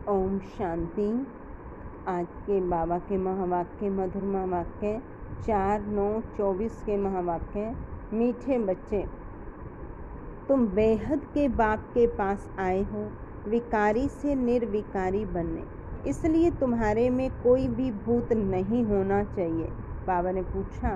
ओम शांति। आज के बाबा के महावाक्य, मधुर महावाक्य 4/9/24 के महावाक्य। मीठे बच्चे, तुम बेहद के बाप के पास आए हो विकारी से निर्विकारी बनने, इसलिए तुम्हारे में कोई भी भूत नहीं होना चाहिए। बाबा ने पूछा,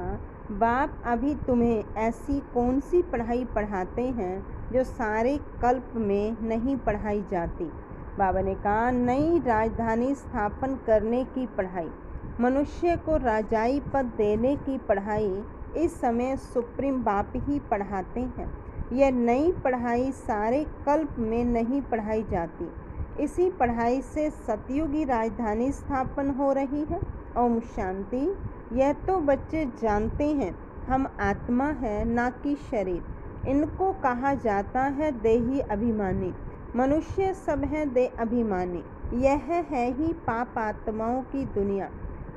बाप अभी तुम्हें ऐसी कौन सी पढ़ाई पढ़ाते हैं जो सारे कल्प में नहीं पढ़ाई जाती? बाबा ने कहा, नई राजधानी स्थापन करने की पढ़ाई, मनुष्य को राजाई पद देने की पढ़ाई इस समय सुप्रीम बाप ही पढ़ाते हैं। यह नई पढ़ाई सारे कल्प में नहीं पढ़ाई जाती। इसी पढ़ाई से सतयुगी राजधानी स्थापन हो रही है। ओम शांति। यह तो बच्चे जानते हैं, हम आत्मा है ना कि शरीर। इनको कहा जाता है देही अभिमानी। मनुष्य सब है देह अभिमानी। यह है ही पाप आत्माओं की दुनिया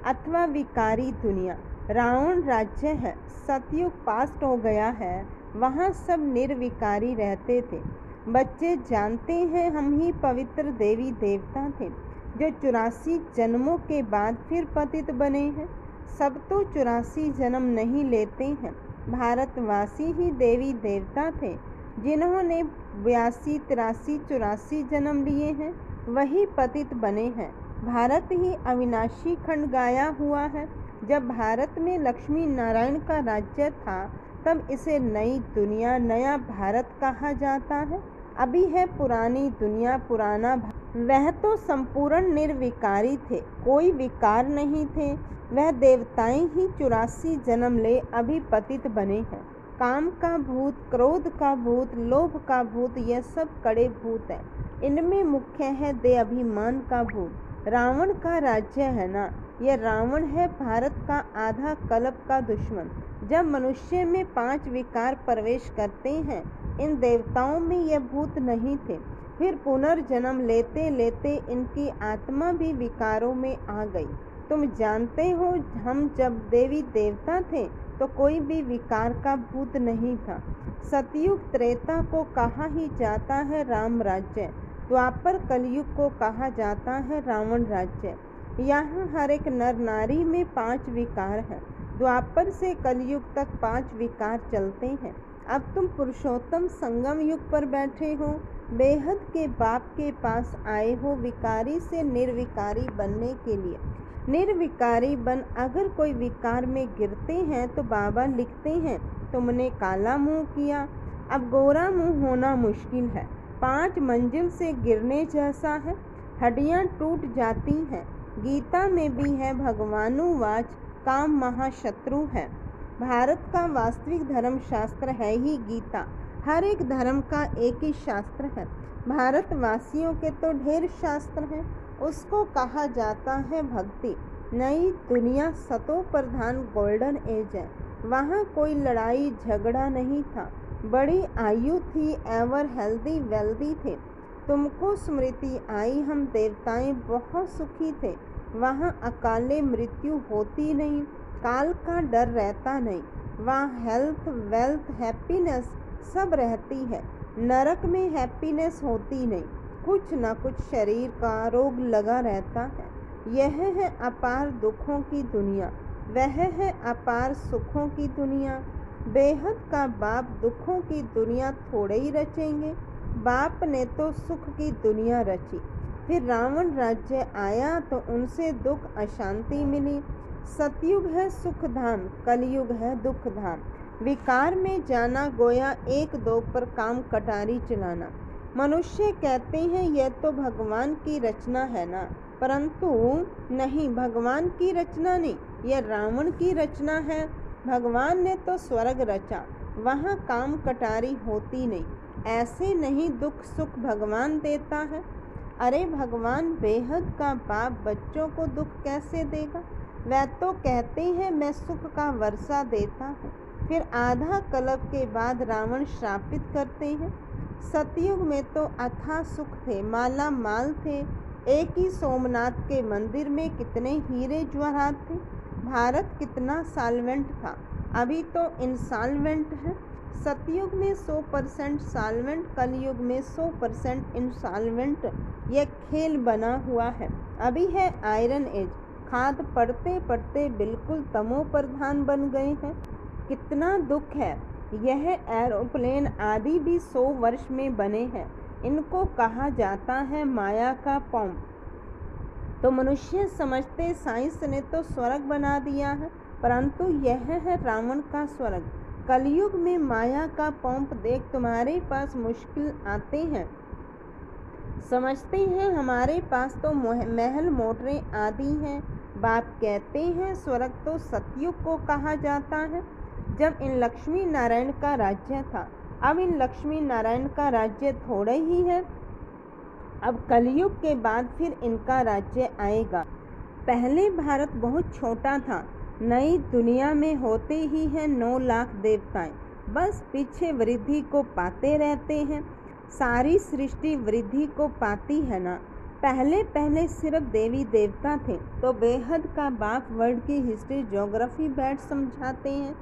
अथवा विकारी दुनिया। रावण राज्य है, सतयुग पास्ट हो गया है, वहाँ सब निर्विकारी रहते थे। बच्चे जानते हैं हम ही पवित्र देवी देवता थे जो 84 जन्मों के बाद फिर पतित बने हैं। सब तो 84 जन्म नहीं लेते हैं, भारतवासी ही देवी देवता थे जिन्होंने 82, 83, 84 जन्म लिए हैं, वही पतित बने हैं। भारत ही अविनाशी खंड गाया हुआ है। जब भारत में लक्ष्मी नारायण का राज्य था तब इसे नई दुनिया, नया भारत कहा जाता है। अभी है पुरानी दुनिया, पुराना वह तो संपूर्ण निर्विकारी थे, कोई विकार नहीं थे। वह देवताएं ही 84 जन्म ले अभी पतित बने हैं। काम का भूत, क्रोध का भूत, लोभ का भूत, यह सब कड़े भूत हैं। इनमें मुख्य है दे अभिमान का भूत। रावण का राज्य है ना, यह रावण है भारत का आधा कल्प का दुश्मन। जब मनुष्य में 5 विकार प्रवेश करते हैं, इन देवताओं में यह भूत नहीं थे। फिर पुनर्जन्म लेते लेते इनकी आत्मा भी विकारों में आ गई। तुम जानते हो, हम जब देवी देवता थे तो कोई भी विकार का भूत नहीं था। सतयुग त्रेता को कहा ही जाता है राम राज्य, द्वापर कलयुग को कहा जाता है रावण राज्य। यहाँ हर एक नर नारी में 5 विकार हैं। द्वापर से कलयुग तक 5 विकार चलते हैं। अब तुम पुरुषोत्तम संगम युग पर बैठे हो, बेहद के बाप के पास आए हो विकारी से निर्विकारी बनने के लिए। निर्विकारी बन अगर कोई विकार में गिरते हैं तो बाबा लिखते हैं, तुमने काला मुंह किया, अब गोरा मुंह होना मुश्किल है। 5 मंजिल से गिरने जैसा है, हड्डियां टूट जाती हैं। गीता में भी है, भगवानुवाच, काम महाशत्रु है। भारत का वास्तविक धर्म शास्त्र है ही गीता। हर एक धर्म का एक ही शास्त्र है। भारतवासियों के तो ढेर शास्त्र हैं। उसको कहा जाता है भक्ति। नई दुनिया सतो प्रधान गोल्डन एज है। वहाँ कोई लड़ाई झगड़ा नहीं था। बड़ी आयु थी, एवर हेल्दी वेल्दी थे। तुमको स्मृति आई, हम देवताएं बहुत सुखी थे। वहाँ अकाले मृत्यु होती नहीं, काल का डर रहता नहीं। वहाँ हेल्थ, वेल्थ, हैप्पीनेस सब रहती है। नरक में हैप्पीनेस होती नहीं, कुछ न कुछ शरीर का रोग लगा रहता है। यह है अपार दुखों की दुनिया, वह है अपार सुखों की दुनिया। बेहद का बाप दुखों की दुनिया थोड़े ही रचेंगे, बाप ने तो सुख की दुनिया रची। फिर रावण राज्य आया तो उनसे दुख अशांति मिली। सतयुग है सुख धाम, कलयुग है दुख धाम। विकार में जाना गोया 1-2 पर काम कटारी चलाना। मनुष्य कहते हैं यह तो भगवान की रचना है ना, परंतु नहीं, भगवान की रचना नहीं, यह रावण की रचना है। भगवान ने तो स्वर्ग रचा, वहाँ काम कटारी होती नहीं। ऐसे नहीं दुख सुख भगवान देता है। अरे भगवान बेहद का बाप बच्चों को दुख कैसे देगा? वह तो कहते हैं मैं सुख का वर्षा देता हूँ। फिर आधा कल्प के बाद रावण श्रापित करते हैं। सतयुग में तो अथाह सुख थे, माला माल थे। एक ही सोमनाथ के मंदिर में कितने हीरे जवाहरात थे। भारत कितना साल्वेंट था, अभी तो इंसॉल्वेंट है। सतयुग में 100% सॉल्वेंट, कलयुग में 100% इंसॉल्वेंट। यह खेल बना हुआ है। अभी है आयरन एज, खाद पड़ते पड़ते बिल्कुल तमो प्रधान बन गए हैं। कितना दुख है। यह एरोप्लेन आदि भी 100 वर्ष में बने हैं। इनको कहा जाता है माया का पंप। तो मनुष्य समझते साइंस ने तो स्वर्ग बना दिया है, परंतु यह है रावण का स्वर्ग। कलयुग में माया का पंप देख तुम्हारे पास मुश्किल आते हैं। समझते हैं हमारे पास तो महल मोटरें आदि हैं। बाप कहते हैं स्वर्ग तो सतयुग को कहा जाता है, जब इन लक्ष्मी नारायण का राज्य था। अब इन लक्ष्मी नारायण का राज्य थोड़े ही है। अब कलयुग के बाद फिर इनका राज्य आएगा। पहले भारत बहुत छोटा था। नई दुनिया में होते ही हैं 9 लाख देवताएं, बस पीछे वृद्धि को पाते रहते हैं। सारी सृष्टि वृद्धि को पाती है ना। पहले पहले सिर्फ देवी देवता थे, तो बेहद का बाप वर्ल्ड की हिस्ट्री ज्योग्राफी बैठ समझाते हैं।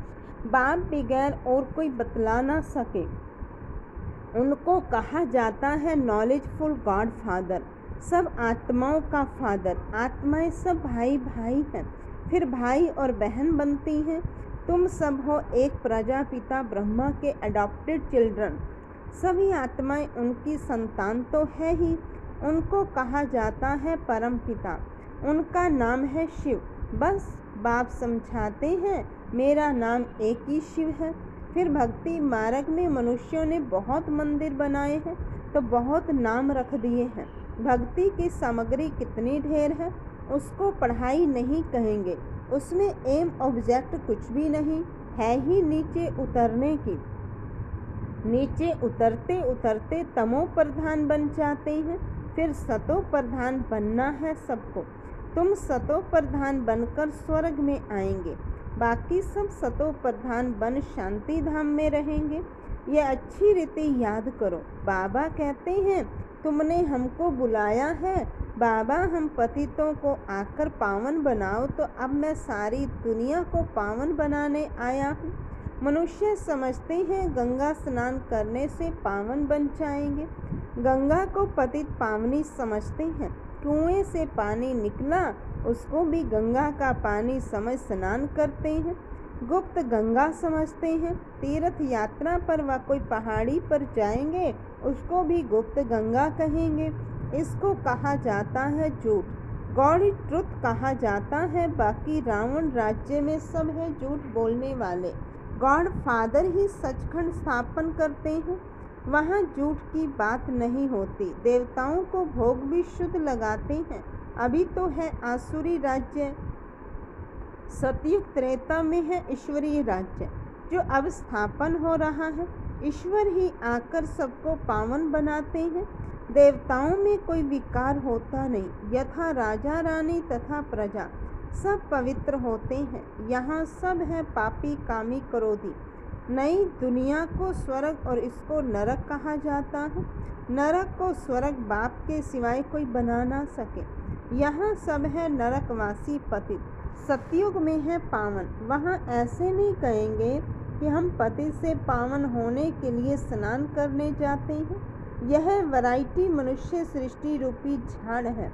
बाप बगैर और कोई बतला ना सके। उनको कहा जाता है नॉलेजफुल गॉड फादर, सब आत्माओं का फादर। आत्माएं सब भाई भाई हैं, फिर भाई और बहन बनती हैं। तुम सब हो एक प्रजापिता ब्रह्मा के अडॉप्टेड चिल्ड्रन। सभी आत्माएं उनकी संतान तो है ही। उनको कहा जाता है परम पिता। उनका नाम है शिव। बस बाप समझाते हैं मेरा नाम एक ही शिव है। फिर भक्ति मार्ग में मनुष्यों ने बहुत मंदिर बनाए हैं, तो बहुत नाम रख दिए हैं। भक्ति की सामग्री कितनी ढेर है, उसको पढ़ाई नहीं कहेंगे। उसमें एम ऑब्जेक्ट कुछ भी नहीं है ही नीचे उतरने की। नीचे उतरते उतरते तमो प्रधान बन जाते हैं। फिर सतो प्रधान बनना है सबको। तुम सतो प्रधान बनकर स्वर्ग में आएंगे, बाकी सब सतो प्रधान बन शांति धाम में रहेंगे। ये अच्छी रीति याद करो। बाबा कहते हैं तुमने हमको बुलाया है। बाबा हम पतितों को आकर पावन बनाओ, तो अब मैं सारी दुनिया को पावन बनाने आया हूँ। मनुष्य समझते हैं गंगा स्नान करने से पावन बन जाएंगे। गंगा को पतित पावनी समझते हैं। कुएं से पानी निकला, उसको भी गंगा का पानी समझ स्नान करते हैं। गुप्त गंगा समझते हैं। तीर्थ यात्रा पर व कोई पहाड़ी पर जाएंगे, उसको भी गुप्त गंगा कहेंगे। इसको कहा जाता है झूठ, गॉड ट्रुथ कहा जाता है। बाकी रावण राज्य में सब है झूठ बोलने वाले। गॉड फादर ही सचखंड स्थापन करते हैं, वहाँ झूठ की बात नहीं होती। देवताओं को भोग भी शुद्ध लगाते हैं। अभी तो है आसुरी राज्य। सतयुग त्रेता में है ईश्वरीय राज्य, जो अब स्थापन हो रहा है। ईश्वर ही आकर सबको पावन बनाते हैं। देवताओं में कोई विकार होता नहीं। यथा राजा रानी तथा प्रजा सब पवित्र होते हैं। यहाँ सब है पापी कामी क्रोधी। नई दुनिया को स्वर्ग और इसको नरक कहा जाता है। नरक को स्वर्ग बाप के सिवाय कोई बना ना सके। यहाँ सब है नरकवासी पतित। सतयुग में है पावन। वहाँ ऐसे नहीं कहेंगे कि हम पतित से पावन होने के लिए स्नान करने जाते हैं। यह वैरायटी मनुष्य सृष्टि रूपी झाड़ है।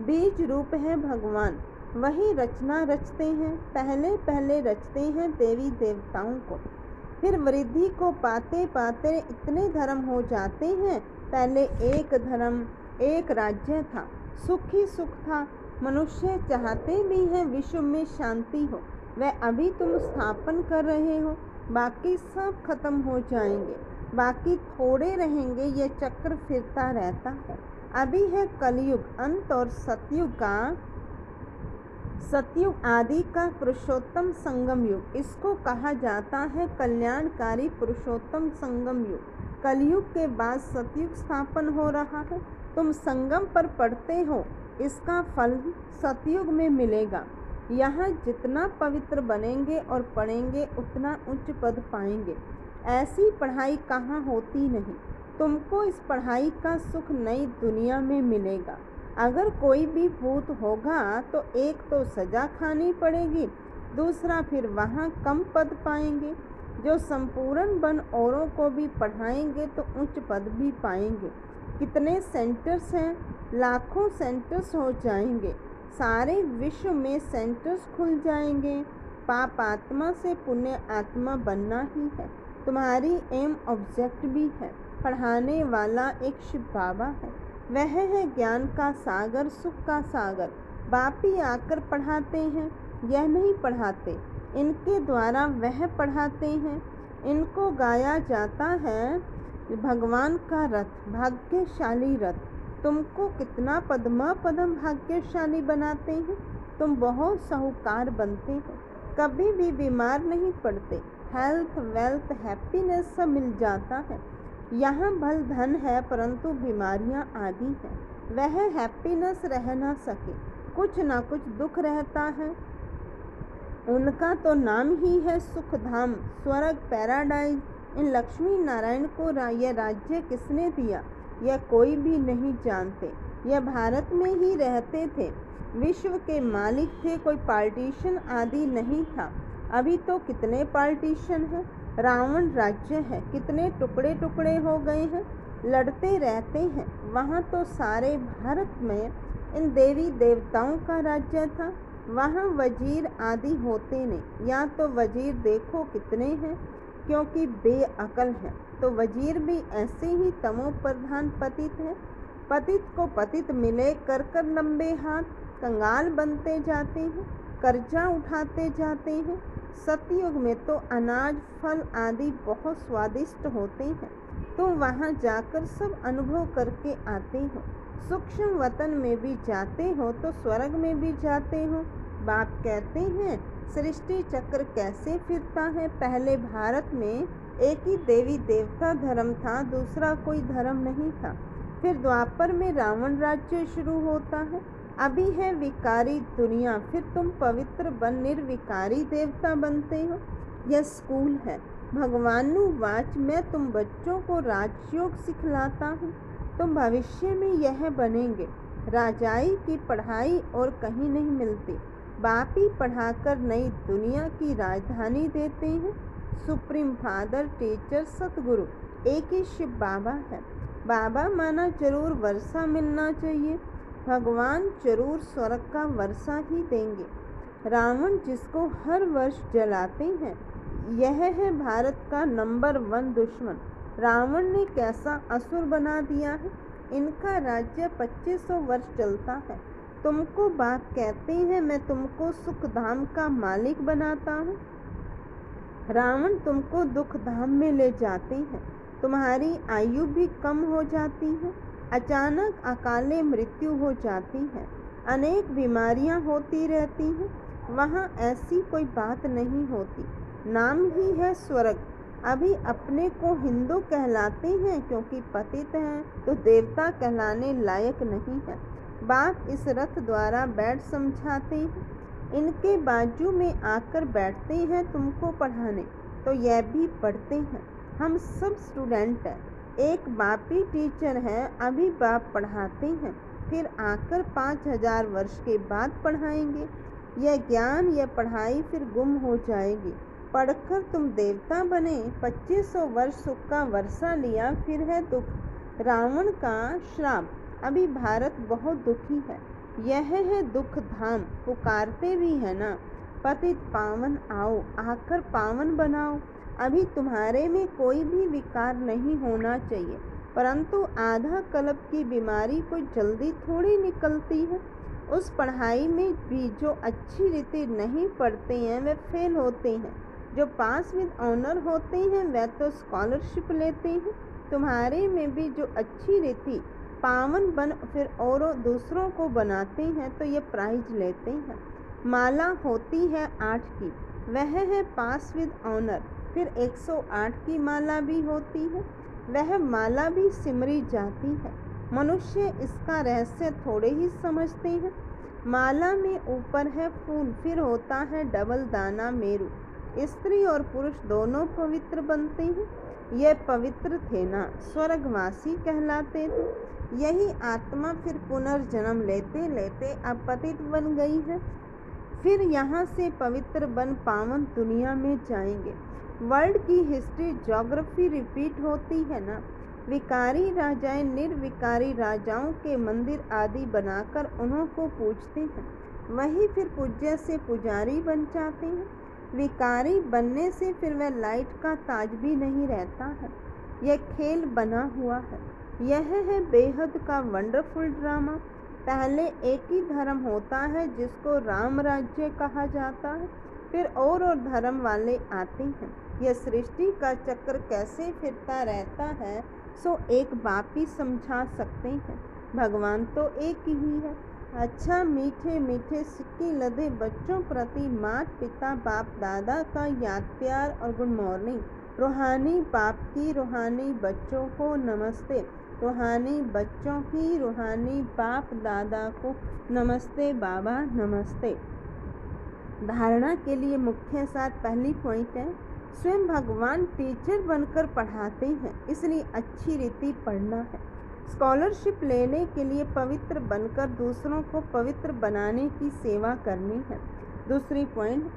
बीज रूप है भगवान, वही रचना रचते हैं। पहले पहले रचते हैं देवी देवताओं को, फिर वृद्धि को पाते पाते इतने धर्म हो जाते हैं। पहले एक धर्म एक राज्य था, सुख ही सुख था। मनुष्य चाहते भी हैं विश्व में शांति हो, वह अभी तुम स्थापन कर रहे हो। बाकी सब खत्म हो जाएंगे, बाकी थोड़े रहेंगे। यह चक्र फिरता रहता है। अभी है कलयुग अंत और सतयुग आदि का पुरुषोत्तम संगम युग। इसको कहा जाता है कल्याणकारी पुरुषोत्तम संगम युग। कलयुग के बाद सतयुग स्थापन हो रहा है। तुम संगम पर पढ़ते हो, इसका फल सतयुग में मिलेगा। यहाँ जितना पवित्र बनेंगे और पढ़ेंगे उतना उच्च पद पाएंगे। ऐसी पढ़ाई कहाँ होती नहीं। तुमको इस पढ़ाई का सुख नई दुनिया में मिलेगा। अगर कोई भी भूत होगा तो एक तो सजा खानी पड़ेगी, दूसरा फिर वहाँ कम पद पाएंगे। जो संपूर्ण बन औरों को भी पढ़ाएंगे तो उच्च पद भी पाएंगे। कितने सेंटर्स हैं, लाखों सेंटर्स हो जाएंगे, सारे विश्व में सेंटर्स खुल जाएंगे। पाप आत्मा से पुण्य आत्मा बनना ही है तुम्हारी एम ऑब्जेक्ट भी है। पढ़ाने वाला एक शिव बाबा है, वह है ज्ञान का सागर, सुख का सागर। बाप ही आकर पढ़ाते हैं, यह नहीं पढ़ाते, इनके द्वारा वह पढ़ाते हैं। इनको गाया जाता है भगवान का रथ, भाग्यशाली रथ। तुमको कितना पद्मा पदम भाग्यशाली बनाते हैं। तुम बहुत साहूकार बनते हो, कभी भी बीमार नहीं पड़ते। हेल्थ, वेल्थ, हैप्पीनेस सब मिल जाता है। यहाँ भल धन है परंतु बीमारियाँ आदि हैं। वह हैप्पीनेस रह ना सके, कुछ ना कुछ दुख रहता है। उनका तो नाम ही है सुख धाम, स्वर्ग, पैराडाइज। इन लक्ष्मी नारायण को यह राज्य किसने दिया, यह कोई भी नहीं जानते। यह भारत में ही रहते थे, विश्व के मालिक थे, कोई पार्टीशन आदि नहीं था। अभी तो कितने पार्टीशन हैं। रावण राज्य है, कितने टुकड़े टुकड़े हो गए हैं, लड़ते रहते हैं। वहाँ तो सारे भारत में इन देवी देवताओं का राज्य था। वहाँ वजीर आदि होते नहीं, या तो वजीर देखो कितने हैं, क्योंकि बेअकल हैं। तो वजीर भी ऐसे ही तमो प्रधान पतित है। पतित को पतित मिले कर कर लंबे हाथ, कंगाल बनते जाते हैं, कर्जा उठाते जाते हैं। सतयुग में तो अनाज, फल आदि बहुत स्वादिष्ट होते हैं। तुम वहाँ जाकर सब अनुभव करके आते हो। सूक्ष्म वतन में भी जाते हो तो स्वर्ग में भी जाते हो। बाप कहते हैं सृष्टि चक्र कैसे फिरता है। पहले भारत में एक ही देवी देवता धर्म था, दूसरा कोई धर्म नहीं था। फिर द्वापर में रावण राज्य शुरू होता है। अभी है विकारी दुनिया, फिर तुम पवित्र बन निर्विकारी देवता बनते हो। यह स्कूल है। भगवानु वाच, मैं तुम बच्चों को राजयोग सिखलाता हूँ। तुम भविष्य में यह बनेंगे। राजाई की पढ़ाई और कहीं नहीं मिलती। बाप ही पढ़ाकर नई दुनिया की राजधानी देते हैं। सुप्रीम फादर, टीचर, सतगुरु एक ही शिव बाबा है। बाबा माना जरूर वर्षा मिलना चाहिए। भगवान जरूर स्वर्ग का वर्षा ही देंगे। रावण जिसको हर वर्ष जलाते हैं, यह है भारत का नंबर 1 दुश्मन। रावण ने कैसा असुर बना दिया है। इनका राज्य 2500 वर्ष चलता है। तुमको बाप कहते हैं मैं तुमको सुख धाम का मालिक बनाता हूँ। रावण तुमको दुख धाम में ले जाते हैं। तुम्हारी आयु भी कम हो जाती है। अचानक अकाले मृत्यु हो जाती है। अनेक बीमारियां होती रहती हैं। वहाँ ऐसी कोई बात नहीं होती। नाम ही है स्वर्ग। अभी अपने को हिंदू कहलाते हैं क्योंकि पतित हैं, तो देवता कहलाने लायक नहीं है। बाप इस रथ द्वारा बैठ समझाते हैं। इनके बाजू में आकर बैठते हैं तुमको पढ़ाने, तो यह भी पढ़ते हैं। हम सब स्टूडेंट हैं। एक बाप ही टीचर है। अभी बाप पढ़ाते हैं, फिर आकर 5000 वर्ष के बाद पढ़ाएंगे। यह ज्ञान, यह पढ़ाई फिर गुम हो जाएगी। पढ़कर तुम देवता बने, 2500 वर्ष सुख का वर्षा लिया, फिर है दुख। रावण का श्राप। अभी भारत बहुत दुखी है। यह है दुख धाम। पुकारते भी है ना, पतित पावन आओ, आकर पावन बनाओ। अभी तुम्हारे में कोई भी विकार नहीं होना चाहिए, परंतु आधा कल्प की बीमारी कोई जल्दी थोड़ी निकलती है। उस पढ़ाई में भी जो अच्छी रीति नहीं पढ़ते हैं वे फेल होते हैं। जो पास विद ऑनर होते हैं वह तो स्कॉलरशिप लेते हैं। तुम्हारे में भी जो अच्छी रीति पावन बन फिर औरों दूसरों को बनाते हैं तो ये प्राइज लेते हैं। माला होती है 8 की, वह है पास विद ऑनर। फिर 108 की माला भी होती है, वह माला भी सिमरी जाती है। मनुष्य इसका रहस्य थोड़े ही समझते हैं। माला में ऊपर है फूल, फिर होता है डबल दाना मेरू। स्त्री और पुरुष दोनों पवित्र बनते हैं। ये पवित्र थे ना, स्वर्गवासी कहलाते थे। यही आत्मा फिर पुनर्जन्म लेते लेते अब पतित बन गई है। फिर यहाँ से पवित्र बन पावन दुनिया में जाएंगे। वर्ल्ड की हिस्ट्री ज्योग्राफी रिपीट होती है ना। विकारी राजाएं निर्विकारी राजाओं के मंदिर आदि बनाकर उन्हों को पूजते हैं, वही फिर पूज्य से पुजारी बन जाते हैं। विकारी बनने से फिर वह लाइट का ताज भी नहीं रहता है। यह खेल बना हुआ है। यह है बेहद का वंडरफुल ड्रामा। पहले एक ही धर्म होता है जिसको राम राज्य कहा जाता है, फिर और धर्म वाले आते हैं। यह सृष्टि का चक्र कैसे फिरता रहता है सो एक बाप ही समझा सकते हैं। भगवान तो एक ही है। अच्छा, मीठे मीठे सिक्के लदे बच्चों प्रति माता पिता बाप दादा का याद प्यार और गुड मॉर्निंग। रूहानी बाप की रूहानी बच्चों को नमस्ते। रूहानी बच्चों की रूहानी बाप दादा को नमस्ते। बाबा नमस्ते। धारणा के लिए मुख्य साथ पहली पॉइंट है, स्वयं भगवान टीचर बनकर पढ़ाते हैं, इसलिए अच्छी रीति पढ़ना है। स्कॉलरशिप लेने के लिए पवित्र बनकर दूसरों को पवित्र बनाने की सेवा करनी है। दूसरी पॉइंट,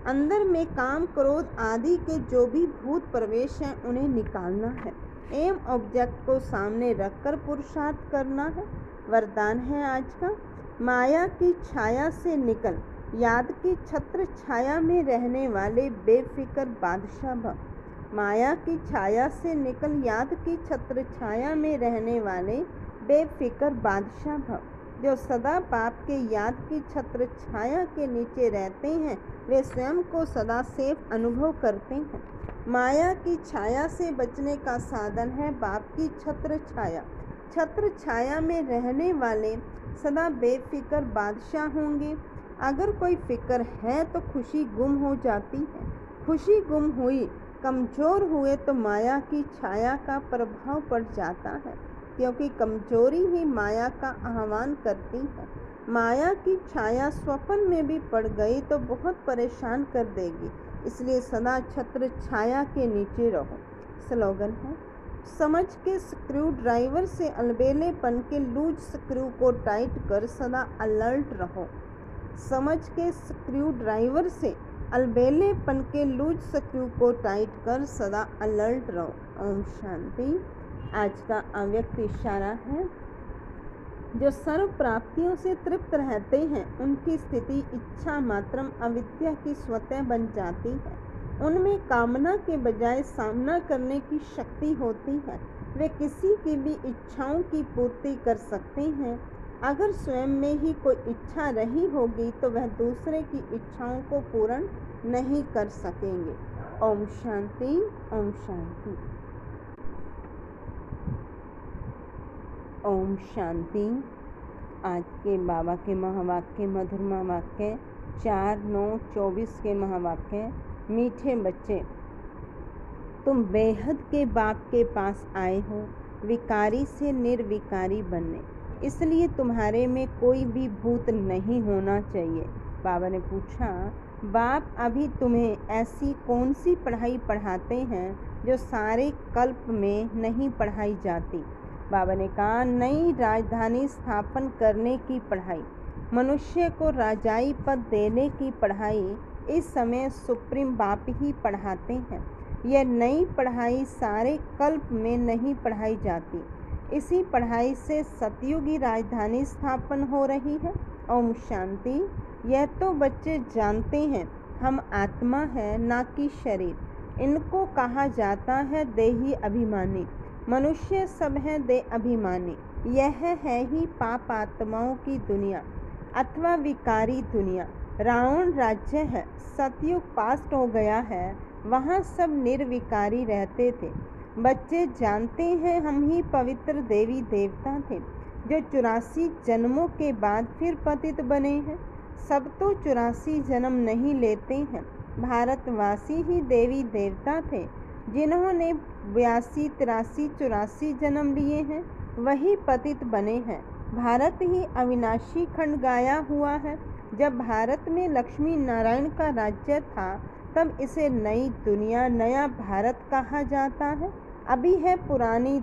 अंदर में काम क्रोध आदि के जो भी भूत प्रवेश हैं उन्हें निकालना है। एम ऑब्जेक्ट को सामने रखकर पुरुषार्थ करना है। वरदान है आज का, माया की छाया से निकल, याद की छत्र छाया में रहने वाले बेफिक्र बादशाह भव। माया की छाया से निकल, याद की छत्र छाया में रहने वाले बेफिक्र बादशाह भव। जो सदा पाप के याद की छत्र छाया के नीचे रहते हैं वे स्वयं को सदा सेफ अनुभव करते हैं। माया की छाया से बचने का साधन है बाप की छत्र छाया। छत्र छाया में रहने वाले सदा बेफिक्र बादशाह होंगे। अगर कोई फिक्र है तो खुशी गुम हो जाती है। खुशी गुम हुई, कमज़ोर हुए तो माया की छाया का प्रभाव पड़ जाता है, क्योंकि कमजोरी ही माया का आह्वान करती है। माया की छाया स्वप्न में भी पड़ गई तो बहुत परेशान कर देगी, इसलिए सदा छत्र छाया के नीचे रहो। स्लोगन है, समझ के स्क्रू ड्राइवर से अलबेलेपन के लूज स्क्रू को टाइट कर सदा अलर्ट रहो। समझ के स्क्रू ड्राइवर से अलबेलेपन के लूज स्क्रू को टाइट कर सदा अलर्ट रहो। ओम शांति। आज का अव्यक्त इशारा है, जो सर्व प्राप्तियों से तृप्त रहते हैं उनकी स्थिति इच्छा मात्रम अविद्या की स्वतः बन जाती है। उनमें कामना के बजाय सामना करने की शक्ति होती है। वे किसी की भी इच्छाओं की पूर्ति कर सकते हैं। अगर स्वयं में ही कोई इच्छा रही होगी तो वह दूसरे की इच्छाओं को पूर्ण नहीं कर सकेंगे। ओम शांति, ओम शांति, ओम शांति। आज के बाबा के महावाक्य, मधुर महावाक्य 4-9-24 के महावाक्य। मीठे बच्चे, तुम बेहद के बाप के पास आए हो विकारी से निर्विकारी बनने, इसलिए तुम्हारे में कोई भी भूत नहीं होना चाहिए। बाबा ने पूछा, बाप अभी तुम्हें ऐसी कौन सी पढ़ाई पढ़ाते हैं जो सारे कल्प में नहीं पढ़ाई जाती? बाबा ने कहा, नई राजधानी स्थापन करने की पढ़ाई, मनुष्य को राजाई पद देने की पढ़ाई इस समय सुप्रीम बाप ही पढ़ाते हैं। यह नई पढ़ाई सारे कल्प में नहीं पढ़ाई जाती। इसी पढ़ाई से सतयुगी राजधानी स्थापन हो रही है। ओम शांति। यह तो बच्चे जानते हैं हम आत्मा है ना कि शरीर। इनको कहा जाता है देही अभिमानी। मनुष्य सब हैं देह अभिमानी। यह है ही पाप आत्माओं की दुनिया अथवा विकारी दुनिया। रावण राज्य है, सतयुग पास्ट हो गया है, वहाँ सब निर्विकारी रहते थे। बच्चे जानते हैं हम ही पवित्र देवी देवता थे जो 84 जन्मों के बाद फिर पतित बने हैं। सब तो 84 जन्म नहीं लेते हैं। भारतवासी ही देवी देवता थे जिन्होंने 82, 83, 84 जन्म लिए हैं, वही पतित बने हैं। भारत ही अविनाशी खंड गाया हुआ है। जब भारत में लक्ष्मी नारायण का राज्य था तब इसे नई दुनिया, नया भारत कहा जाता है। अभी है पुरानी